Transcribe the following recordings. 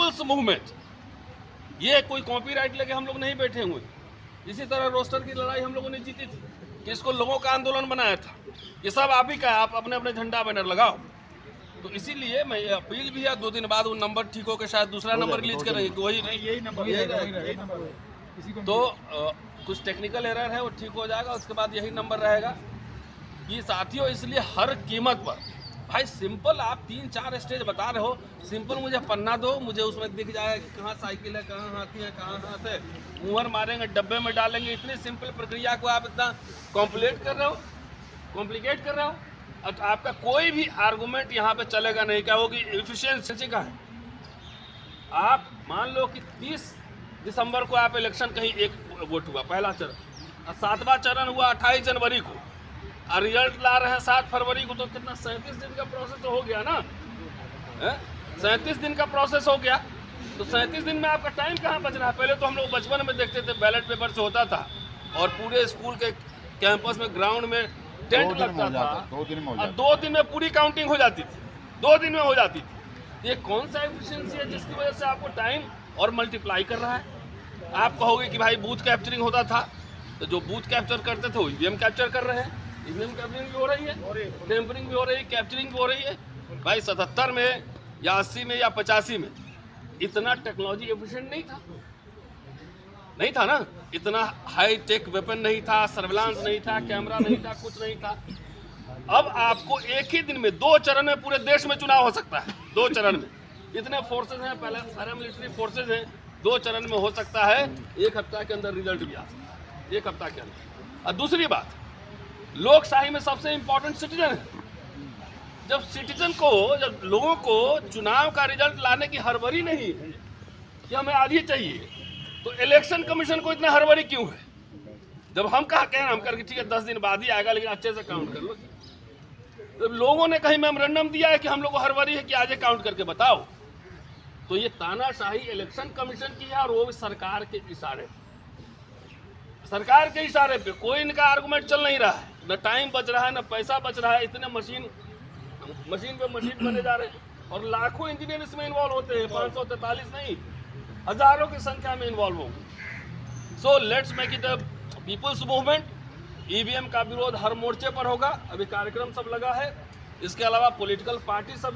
People's movement. ये कोई copyright लेके हम लोग नहीं बैठे हुए। इसी तरह रोस्टर की लड़ाई हम लोगों ने जीती थी कि इसको लोगों का आंदोलन बनाया था। ये सब आप ही का है, आप अपने अपने झंडा बैनर लगाओ। तो इसीलिए मैं ये अपील भी है, 2 दिन बाद वो नंबर ठीक होकर शायद दूसरा नंबर रिलीज करेंगे, तो वही यही नंबर तो कुछ टेक्निकल एरर है, वो ठीक हो जाएगा, उसके बाद यही नंबर रहेगा। कि साथियों इसलिए हर कीमत पर भाई सिंपल आप 3-4 स्टेज बता रहे हो, सिंपल मुझे पन्ना दो, मुझे उसमें दिख जाएगा कि कहाँ साइकिल है, कहाँ हाथी है, कहाँ हाथ है, मुहर मारेंगे, डब्बे में डालेंगे। इतनी सिंपल प्रक्रिया को आप इतना कॉम्प्लिकेट कर रहे हो। और आपका कोई भी आर्गूमेंट यहाँ पे चलेगा नहीं। क्या होगी एफिशिएंसी का है। आप मान लो कि 30 दिसंबर को आप इलेक्शन कहीं एक वोट हुआ पहला चरण, और 7वां चरण हुआ 28 जनवरी को, और रिजल्ट ला रहे हैं 7 फरवरी को, तो कितना 37 दिन का प्रोसेस तो हो गया ना। 37 दिन का प्रोसेस हो गया, तो 37 दिन में आपका टाइम कहाँ बच रहा है। पहले तो हम लोग बचपन में देखते थे बैलेट पेपर से होता था, और पूरे स्कूल के कैंपस में ग्राउंड में टेंट लगता था, और 2 दिन में पूरी काउंटिंग हो जाती थी, 2 दिन में हो जाती थी। ये कौन सा एफिशिएंसी है जिसकी वजह से आपको टाइम और मल्टीप्लाई कर रहा है। आप कहोगे कि भाई बूथ कैप्चरिंग होता था, तो जो बूथ कैप्चर करते थे वो ईवीएम कैप्चर कर रहे हैं। ईवीएम कैप्चरिंग भी हो रही है, टेम्परिंग भी हो रही है, कैप्चरिंग भी हो रही है। भाई 77 में या 80 में या 85 में इतना टेक्नोलॉजी एफिशिएंट नहीं था ना। इतना हाई टेक वेपन नहीं था, सर्विलांस नहीं था, कैमरा नहीं था, कुछ नहीं था। अब आपको एक ही दिन में 2 चरण में पूरे देश में चुनाव हो सकता है। 2 चरण में इतने फोर्सेज हैं, पहले पैरामिलिट्री फोर्सेज हैं, 2 चरण में हो सकता है। 1 हफ्ता के अंदर रिजल्ट भी आ सकता है, 1 हफ्ता के अंदर। और दूसरी बात, लोकशाही में सबसे इंपॉर्टेंट सिटीजन है। जब लोगों को चुनाव का रिजल्ट लाने की हड़बड़ी नहीं है कि हमें आज ही चाहिए, तो इलेक्शन कमीशन को इतना हड़बड़ी क्यों है। जब हम हम करके ठीक है 10 दिन बाद ही आएगा, लेकिन अच्छे से काउंट कर लो। जब लोगों ने कहीं मेमोरेंडम दिया है कि हम लोग को हड़बड़ी है कि आज काउंट करके बताओ, तो ये तानाशाही इलेक्शन कमीशन की है, और वो भी सरकार के इशारे पे कोई इनका आर्गुमेंट चल नहीं रहा है। न टाइम बच रहा है, न पैसा बच रहा है। इतने मशीन पे मशीन बने जा रहे हैं, और लाखों इंजीनियर इसमें इन्वॉल्व होते हैं। 543 नहीं, हजारों की संख्या में इन्वॉल्व होंगे। So let's make it a people's movement. EVM का विरोध हर मोर्चे पर होगा। अभी कार्यक्रम सब लगा है। इसके अलावा पॉलिटिकल पार्टी से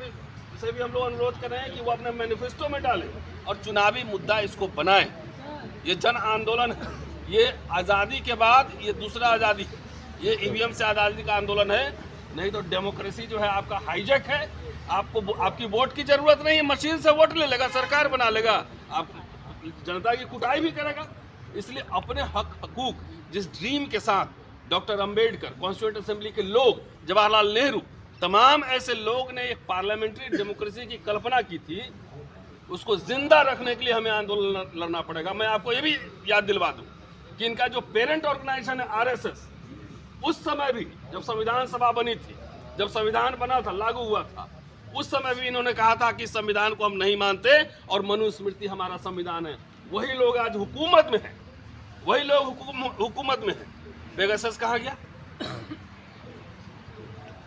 भी हम लोग अनुरोध कर रहे हैं कि वो अपने मैनिफेस्टो में डालें और चुनावी मुद्दा इसको बनाएं। ये जन आंदोलन है, ये आज़ादी के बाद ये दूसरा आज़ादी, ये ईवीएम से आज़ादी का आंदोलन है। नहीं तो डेमोक्रेसी जो है आपका हाईजैक है। आपको आपकी वोट की जरूरत नहीं है, मशीन से वोट ले लेगा, सरकार बना लेगा, आप जनता की कुटाई भी करेगा। इसलिए अपने हकूक, जिस ड्रीम के साथ डॉक्टर अंबेडकर, कॉन्स्टिट्यूएंट असेंबली के लोग, जवाहरलाल नेहरू, तमाम ऐसे लोग ने एक पार्लियामेंट्री डेमोक्रेसी की कल्पना की थी, उसको जिंदा रखने के लिए हमें आंदोलन लड़ना पड़ेगा। मैं आपको ये भी याद दिलवा दूं कि इनका जो पेरेंट ऑर्गेनाइजेशन है आरएसएस, उस समय भी जब संविधान सभा बनी थी, जब संविधान बना था, लागू हुआ था, उस समय भी इन्होंने कहा था कि संविधान को हम नहीं मानते और मनुस्मृति हमारा संविधान है। वही लोग आज हुकूमत में हैं, वही लोग हुकूमत में हैं। पेगासस कहाँ गया?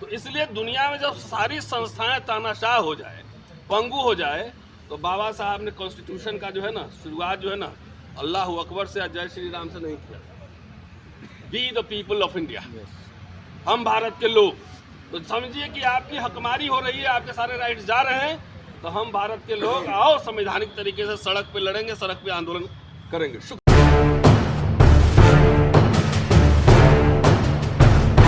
तो इसलिए दुनिया में जब सारी संस्थाएं तानाशाह हो जाए, पंगु हो जाए, तो बाबा साहब ने कॉन्स्टिट्यूशन का जो है ना शुरुआत जो है ना अल्लाह अकबर से, जय श्री राम से नहीं किया। We the people of India, हम भारत के लोग। तो समझिए कि आपकी हकमारी हो रही है, आपके सारे राइट्स जा रहे हैं, तो हम भारत के लोग आओ संवैधानिक तरीके से सड़क पे लड़ेंगे, सड़क पे आंदोलन करेंगे।